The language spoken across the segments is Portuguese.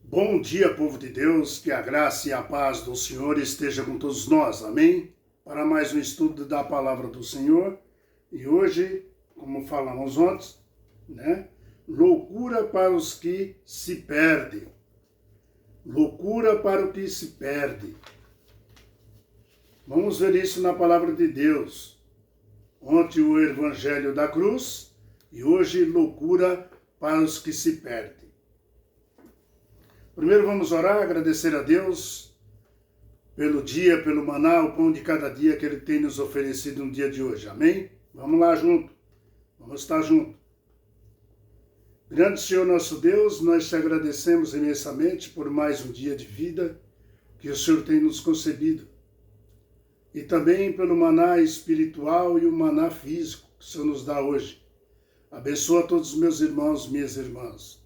Bom dia, povo de Deus, que a graça e a paz do Senhor esteja com todos nós, amém? Para mais um estudo da palavra do Senhor, e hoje, como falamos ontem, loucura para os que se perdem. Loucura para o que se perde. Vamos ver isso na palavra de Deus. Ontem o Evangelho da Cruz e hoje loucura para os que se perdem. Primeiro vamos orar, agradecer a Deus pelo dia, pelo maná, o pão de cada dia que Ele tem nos oferecido no dia de hoje. Amém? Vamos lá junto. Vamos estar juntos. Grande Senhor nosso Deus, nós te agradecemos imensamente por mais um dia de vida que o Senhor tem nos concedido. E também pelo maná espiritual e o maná físico que o Senhor nos dá hoje. Abençoa todos os meus irmãos, minhas irmãs.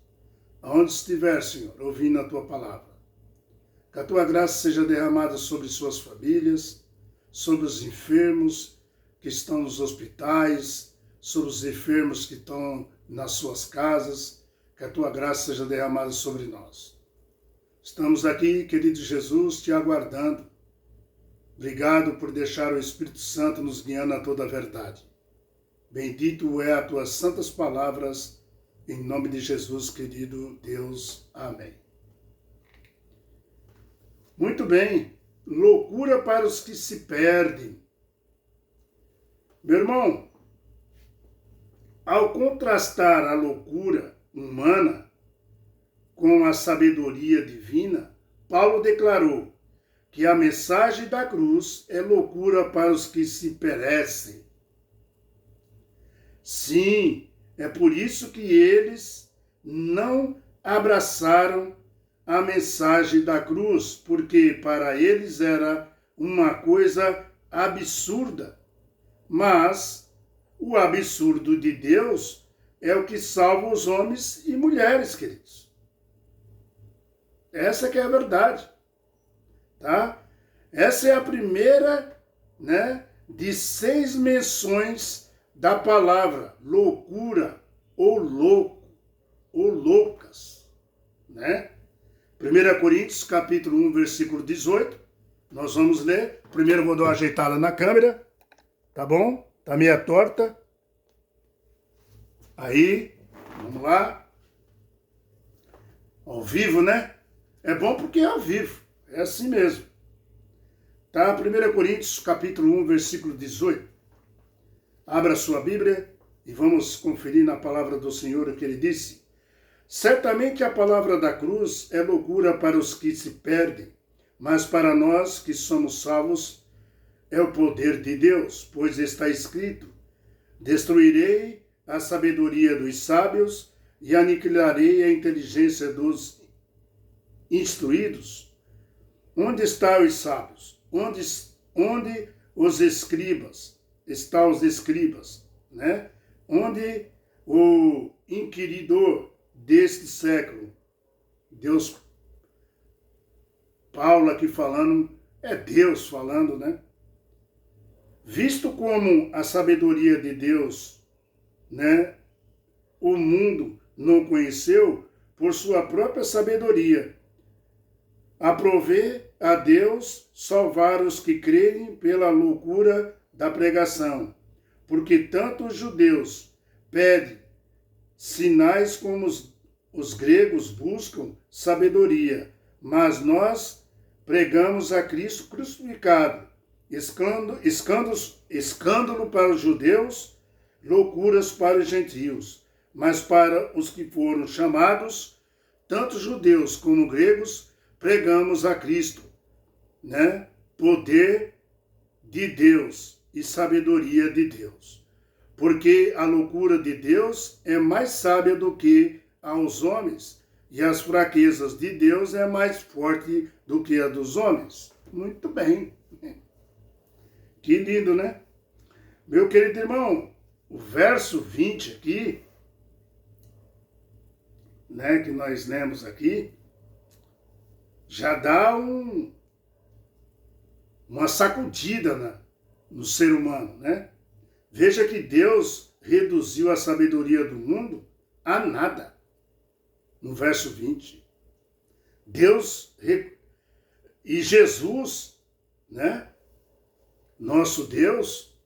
Aonde estiver, Senhor, ouvindo a Tua palavra. Que a Tua graça seja derramada sobre suas famílias, sobre os enfermos que estão nos hospitais, sobre os enfermos que estão nas suas casas. Que a Tua graça seja derramada sobre nós. Estamos aqui, querido Jesus, te aguardando. Obrigado por deixar o Espírito Santo nos guiando a toda a verdade. Bendito é as Tuas santas palavras. Em nome de Jesus, querido Deus. Amém. Muito bem. Loucura para os que se perdem. Meu irmão, ao contrastar a loucura humana com a sabedoria divina, Paulo declarou que a mensagem da cruz é loucura para os que se perecem. Sim, é por isso que eles não abraçaram a mensagem da cruz, porque para eles era uma coisa absurda. Mas o absurdo de Deus é o que salva os homens e mulheres, queridos. Essa que é a verdade, tá? Essa é a primeira, de 6 menções da palavra loucura ou louco ou loucas, 1 Coríntios, capítulo 1, versículo 18, nós vamos ler. Primeiro vou dar uma ajeitada na câmera, tá bom? Tá meia torta. Aí, vamos lá. Ao vivo, né? É bom porque é ao vivo, é assim mesmo. Tá? 1 Coríntios, capítulo 1, versículo 18. Abra sua Bíblia e vamos conferir na palavra do Senhor o que ele disse. Certamente a palavra da cruz é loucura para os que se perdem, mas para nós que somos salvos é o poder de Deus, pois está escrito: destruirei a sabedoria dos sábios e aniquilarei a inteligência dos instruídos. Onde estão os sábios? Onde os escribas? Estão os escribas, Onde o inquiridor deste século, Deus, Paulo aqui falando, é Deus falando, Visto como a sabedoria de Deus, o mundo não conheceu por sua própria sabedoria, aprove a Deus salvar os que creem pela loucura da pregação, porque tanto os judeus pedem sinais como os gregos buscam sabedoria, mas nós pregamos a Cristo crucificado, escândalo para os judeus, loucuras para os gentios, mas para os que foram chamados, tanto judeus como gregos, pregamos a Cristo, poder de Deus e sabedoria de Deus. Porque a loucura de Deus é mais sábia do que aos homens, e as fraquezas de Deus é mais forte do que a dos homens. Muito bem. Que lindo, né? Meu querido irmão, o verso 20 aqui, que nós lemos aqui, já dá uma sacudida no ser humano, Veja que Deus reduziu a sabedoria do mundo a nada. No verso 20. E Jesus, né? Nosso Deus,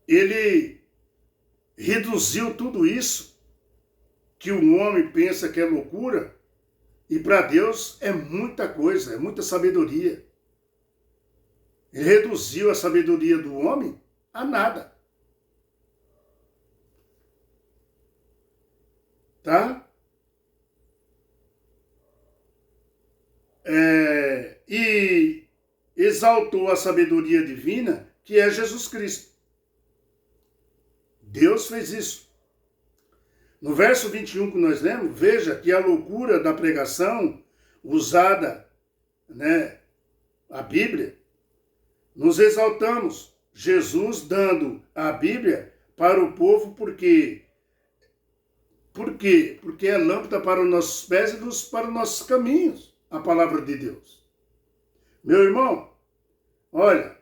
ele reduziu tudo isso que o homem pensa que é loucura, e para Deus é muita coisa, é muita sabedoria. Ele reduziu a sabedoria do homem a nada. Tá? E exaltou a sabedoria divina, que é Jesus Cristo. Deus fez isso. No verso 21 que nós lemos, veja que a loucura da pregação usada, né, a Bíblia, nos exaltamos. Jesus dando a Bíblia para o povo, por quê? Porque é lâmpada para os nossos pés e luz para os nossos caminhos, a palavra de Deus. Meu irmão, olha,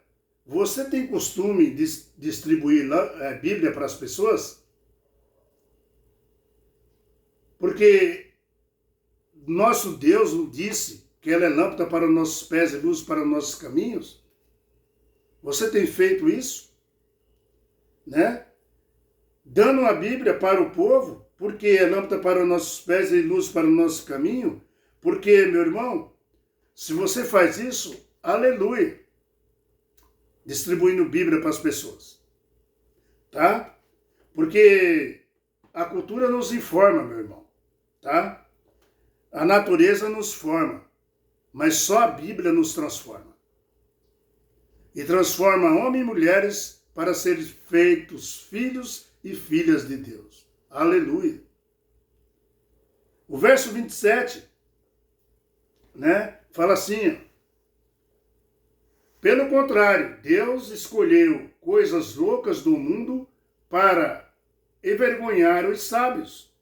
você tem costume de distribuir a Bíblia para as pessoas? Porque nosso Deus disse que ela é lâmpada para os nossos pés e luz para os nossos caminhos. Você tem feito isso? Né? Dando a Bíblia para o povo, porque é lâmpada para os nossos pés e luz para o nosso caminho. Porque, meu irmão, se você faz isso, aleluia, distribuindo Bíblia para as pessoas. Tá? Porque a cultura nos informa, meu irmão. Tá? A natureza nos forma, mas só a Bíblia nos transforma. E transforma homens e mulheres para serem feitos filhos e filhas de Deus. Aleluia. O verso 27, né, fala assim, ó, pelo contrário, Deus escolheu coisas loucas do mundo para envergonhar os sábios,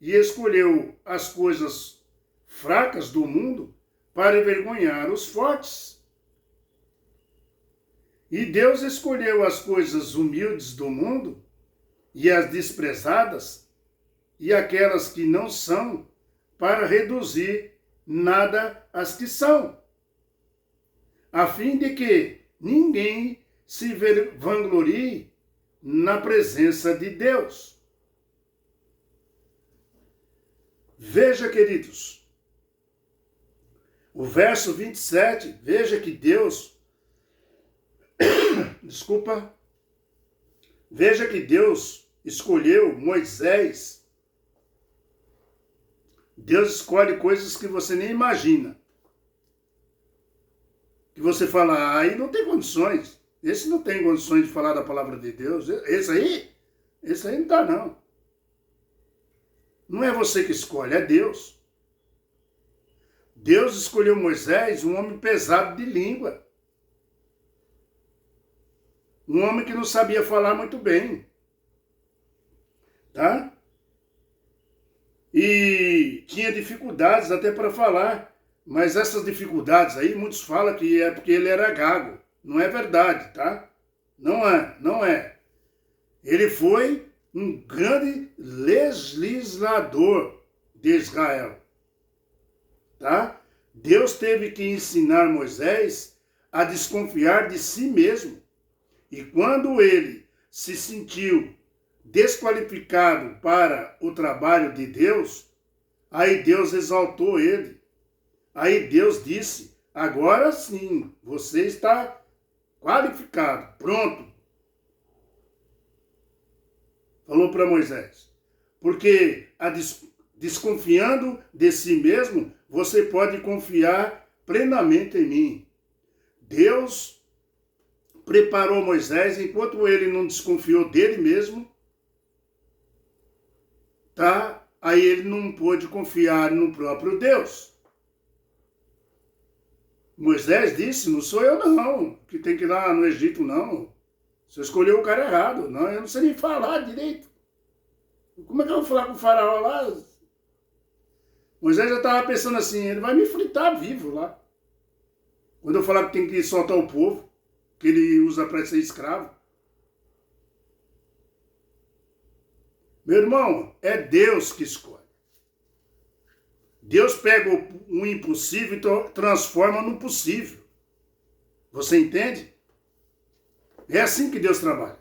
e escolheu as coisas fracas do mundo para envergonhar os fortes. E Deus escolheu as coisas humildes do mundo e as desprezadas e aquelas que não são para reduzir nada as que são, a fim de que ninguém se vanglorie na presença de Deus. Veja, queridos, o verso 27, veja que Deus, veja que Deus escolheu Moisés. Deus escolhe coisas que você nem imagina. Que você fala, aí não tem condições. Esse não tem condições de falar da palavra de Deus. Esse aí não tá, não. Não é você que escolhe, é Deus. Deus escolheu Moisés, um homem pesado de língua. Um homem que não sabia falar muito bem. Tá? E tinha dificuldades até para falar. Mas essas dificuldades aí, muitos falam que é porque ele era gago. Não é verdade, tá? Não é. Ele foi um grande legislador de Israel. Tá? Deus teve que ensinar Moisés a desconfiar de si mesmo. E quando ele se sentiu desqualificado para o trabalho de Deus, aí Deus exaltou ele. Aí Deus disse, agora sim, você está qualificado, pronto. Falou para Moisés. Porque desconfiando de si mesmo, você pode confiar plenamente em mim. Deus preparou Moisés, enquanto ele não desconfiou dele mesmo, tá? Aí ele não pôde confiar no próprio Deus. Moisés disse, não sou eu não, que tem que ir lá no Egito não. Você escolheu o cara errado. Não, eu não sei nem falar direito. Como é que eu vou falar com o faraó lá? Moisés já estava pensando assim, ele vai me fritar vivo lá. Quando eu falar que tem que soltar o povo, que ele usa para ser escravo. Meu irmão, é Deus que escolhe. Deus pega o impossível e transforma no possível. Você entende? É assim que Deus trabalha.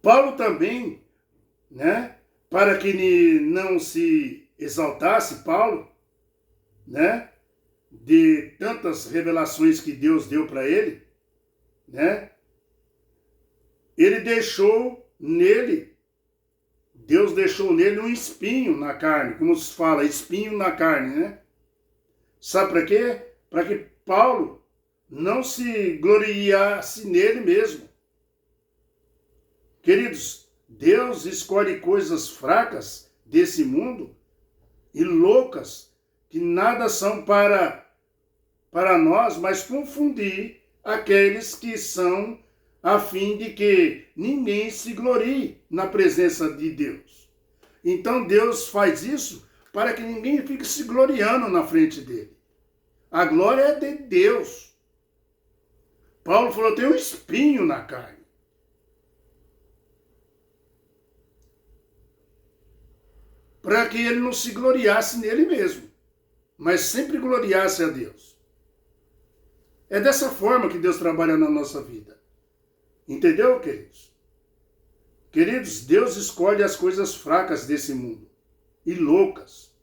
Paulo também, né, para que não se exaltasse, Paulo, né, de tantas revelações que Deus deu para ele, né, ele deixou nele, Deus deixou nele um espinho na carne, como se fala, espinho na carne, né? Sabe para quê? Para que Paulo não se gloriasse nele mesmo. Queridos, Deus escolhe coisas fracas desse mundo e loucas, que nada são para nós, mas confundir aqueles que são a fim de que ninguém se glorie na presença de Deus. Então Deus faz isso para que ninguém fique se gloriando na frente dele. A glória é de Deus. Paulo falou, tem um espinho na carne. Para que ele não se gloriasse nele mesmo, mas sempre gloriasse a Deus. É dessa forma que Deus trabalha na nossa vida. Entendeu, queridos? Queridos, Deus escolhe as coisas fracas desse mundo e loucas,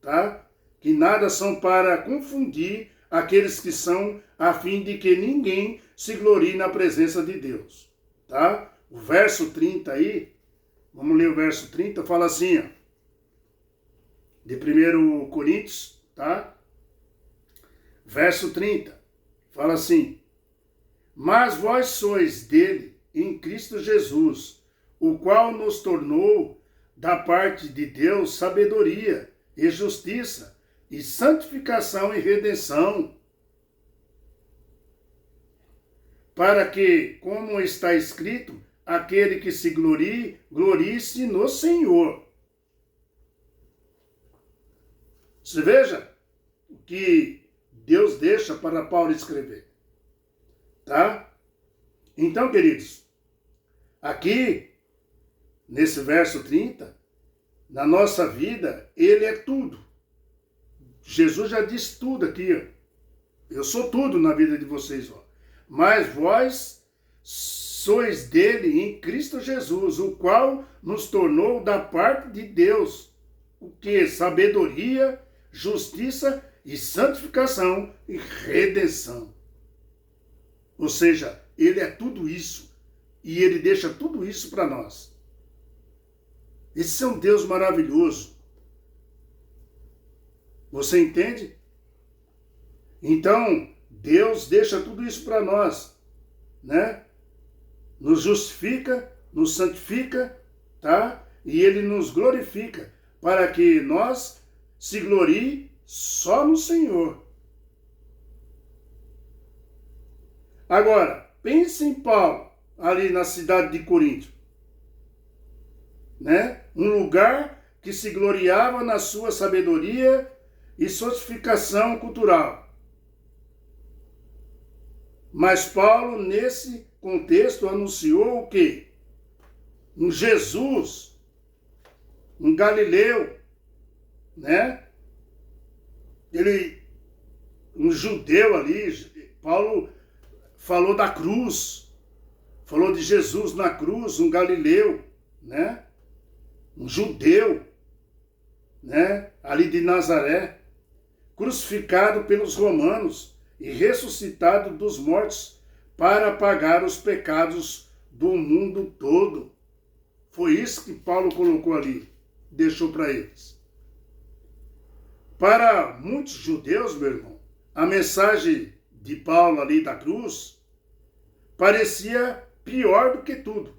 tá? Que nada são para confundir aqueles que são, a fim de que ninguém se glorie na presença de Deus, tá? O verso 30 aí, vamos ler o verso 30, fala assim, ó, de 1 Coríntios, tá? Verso 30, fala assim, mas vós sois dele, em Cristo Jesus, o qual nos tornou, da parte de Deus, sabedoria e justiça, e santificação e redenção, para que, como está escrito, aquele que se glorie, glorie-se no Senhor. Você veja o que Deus deixa para Paulo escrever. Tá? Então, queridos, aqui, nesse verso 30, na nossa vida, ele é tudo. Jesus já disse tudo aqui, ó. Eu sou tudo na vida de vocês, ó. Mas vós sois dele em Cristo Jesus, o qual nos tornou da parte de Deus, o que? Sabedoria, justiça e santificação e redenção. Ou seja, ele é tudo isso. E ele deixa tudo isso para nós. Esse é um Deus maravilhoso. Você entende? Então, Deus deixa tudo isso para nós, né? Nos justifica, nos santifica, tá? E ele nos glorifica, para que nós se glorie só no Senhor. Agora, pense em Paulo, ali na cidade de Corinto, né? Um lugar que se gloriava na sua sabedoria e sofisticação cultural. Mas Paulo, nesse contexto, anunciou o quê? Um Jesus, um Galileu, né? Um judeu ali, Paulo falou da cruz, falou de Jesus na cruz, um Galileu, né? Um judeu, né? Ali de Nazaré, crucificado pelos romanos e ressuscitado dos mortos para pagar os pecados do mundo todo. Foi isso que Paulo colocou ali, deixou para eles. Para muitos judeus, meu irmão, a mensagem de Paulo ali da cruz parecia pior do que tudo.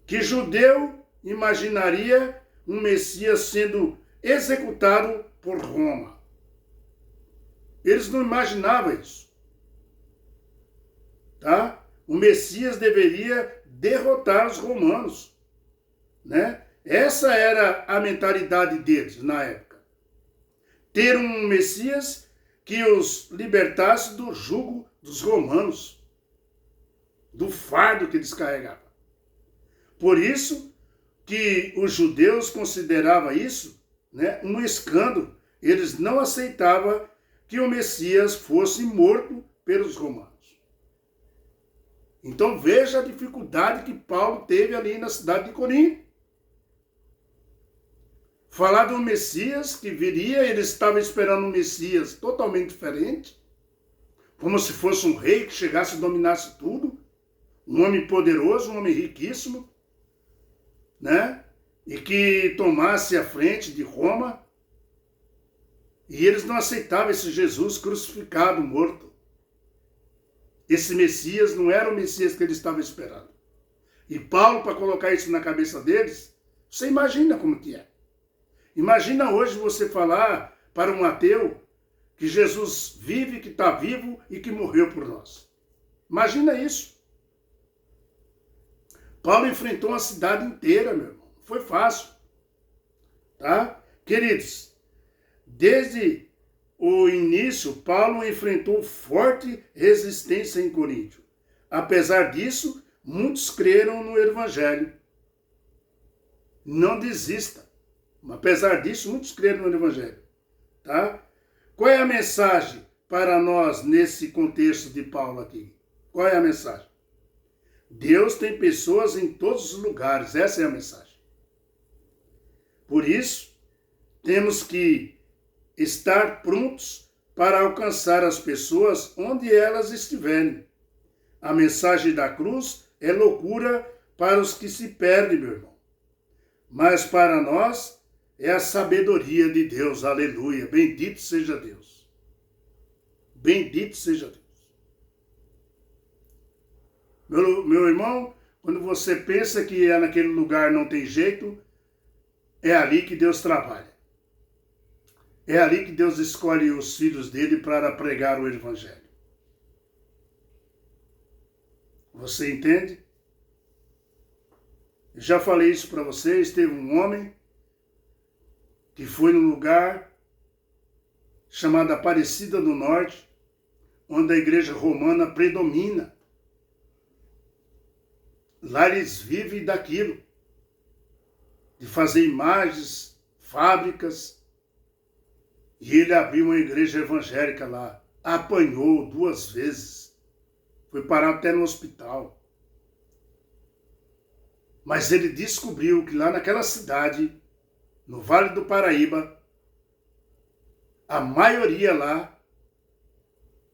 Que judeu imaginaria um Messias sendo executado por Roma? Eles não imaginavam isso. Tá? O Messias deveria derrotar os romanos, né? Essa era a mentalidade deles na época. Ter um Messias que os libertasse do jugo dos romanos, do fardo que eles carregavam. Por isso que os judeus consideravam isso, né, um escândalo. Eles não aceitavam que o Messias fosse morto pelos romanos. Então veja a dificuldade que Paulo teve ali na cidade de Corinto. Falar de um Messias que viria, ele estava esperando um Messias totalmente diferente, como se fosse um rei que chegasse e dominasse tudo, um homem poderoso, um homem riquíssimo, né? E que tomasse a frente de Roma. E eles não aceitavam esse Jesus crucificado, morto. Esse Messias não era o Messias que eles estavam esperando. E Paulo, para colocar isso na cabeça deles, você imagina como que é. Imagina hoje você falar para um ateu que Jesus vive, que está vivo e que morreu por nós. Imagina isso. Paulo enfrentou uma cidade inteira, meu irmão. Foi fácil. Tá? Queridos, desde o início, Paulo enfrentou forte resistência em Coríntio. Apesar disso, muitos creram no Evangelho. Não desista. Apesar disso, muitos creram no Evangelho. Tá? Qual é a mensagem para nós nesse contexto de Paulo aqui? Qual é a mensagem? Deus tem pessoas em todos os lugares. Essa é a mensagem. Por isso, temos que estar prontos para alcançar as pessoas onde elas estiverem. A mensagem da cruz é loucura para os que se perdem, meu irmão. Mas para nós é a sabedoria de Deus. Aleluia. Bendito seja Deus. Bendito seja Deus. Meu irmão, quando você pensa que naquele lugar não tem jeito, é ali que Deus trabalha. É ali que Deus escolhe os filhos dele para pregar o Evangelho. Você entende? Eu já falei isso para vocês. Teve um homem que foi num lugar chamado Aparecida do Norte, onde a igreja romana predomina. Lá eles vivem daquilo, de fazer imagens, fábricas. E ele abriu uma igreja evangélica lá. Apanhou 2 vezes. Foi parar até no hospital. Mas ele descobriu que lá naquela cidade, no Vale do Paraíba, a maioria lá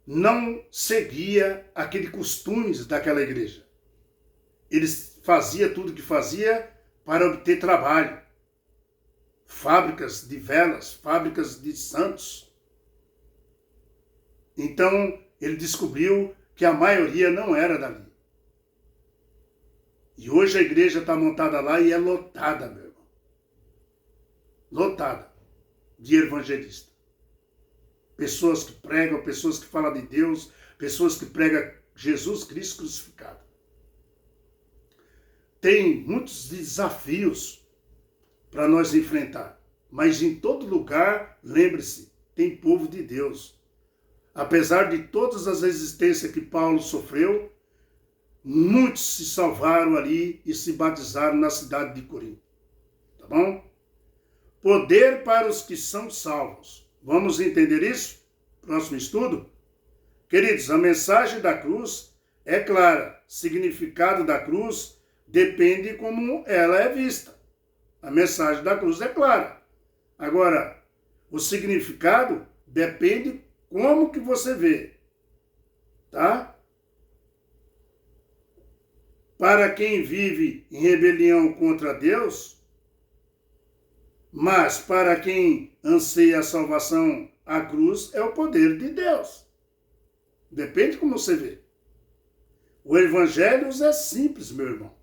não seguia aqueles costumes daquela igreja. Eles faziam tudo o que fazia para obter trabalho. Fábricas de velas, fábricas de santos. Então, ele descobriu que a maioria não era dali. E hoje a igreja está montada lá e é lotada, meu irmão. Lotada de evangelistas. Pessoas que pregam, pessoas que falam de Deus, pessoas que pregam Jesus Cristo crucificado. Tem muitos desafios para nós enfrentar. Mas em todo lugar, lembre-se, tem povo de Deus. Apesar de todas as resistências que Paulo sofreu, muitos se salvaram ali e se batizaram na cidade de Corinto. Tá bom? Poder para os que são salvos. Vamos entender isso? Próximo estudo? Queridos, a mensagem da cruz é clara. O significado da cruz depende como ela é vista. A mensagem da cruz é clara. Agora, o significado depende como que você vê. Tá? Para quem vive em rebelião contra Deus, mas para quem anseia a salvação, a cruz é o poder de Deus. Depende como você vê. O evangelho é simples, meu irmão.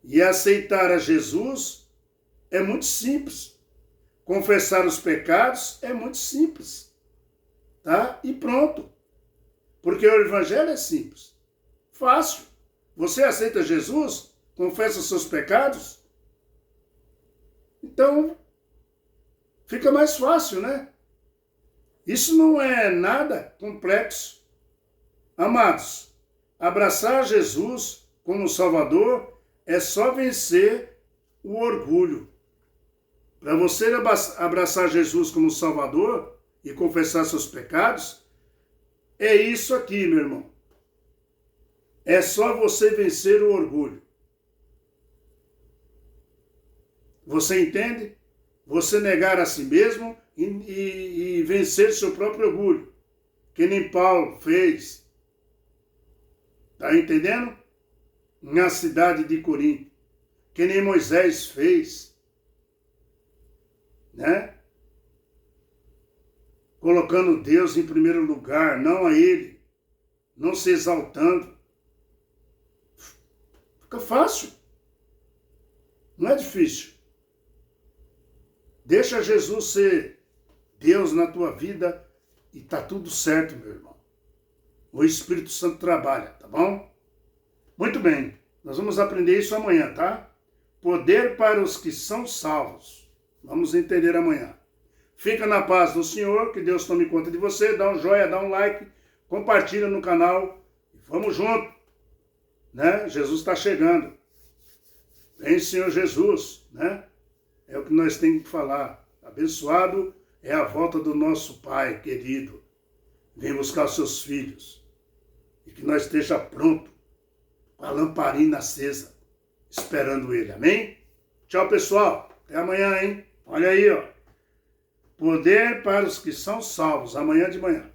E aceitar a Jesus é muito simples. Confessar os pecados é muito simples. Tá? E pronto. Porque o evangelho é simples. Fácil. Você aceita Jesus? Confessa os seus pecados? Então, fica mais fácil, né? Isso não é nada complexo. Amados, abraçar Jesus como Salvador é só vencer o orgulho. Para você abraçar Jesus como Salvador e confessar seus pecados, é isso aqui, meu irmão. É só você vencer o orgulho. Você entende? Você negar a si mesmo e vencer seu próprio orgulho. Que nem Paulo fez. Está entendendo? Na cidade de Corinto. Que nem Moisés fez. Né? Colocando Deus em primeiro lugar, não a ele. Não se exaltando. Fica fácil. Não é difícil. Deixa Jesus ser Deus na tua vida e tá tudo certo, meu irmão. O Espírito Santo trabalha, tá bom? Muito bem, nós vamos aprender isso amanhã, tá? Poder para os que são salvos. Vamos entender amanhã. Fica na paz do Senhor, que Deus tome conta de você. Dá um joinha, dá um like, compartilha no canal e vamos junto, né? Jesus está chegando. Vem, Senhor Jesus, né? É o que nós temos que falar. Abençoado é a volta do nosso Pai querido. Vem buscar os seus filhos. E que nós esteja pronto, com a lamparina acesa, esperando Ele. Amém? Tchau, pessoal. Até amanhã, hein? Olha aí, ó. Poder para os que são salvos. Amanhã de manhã.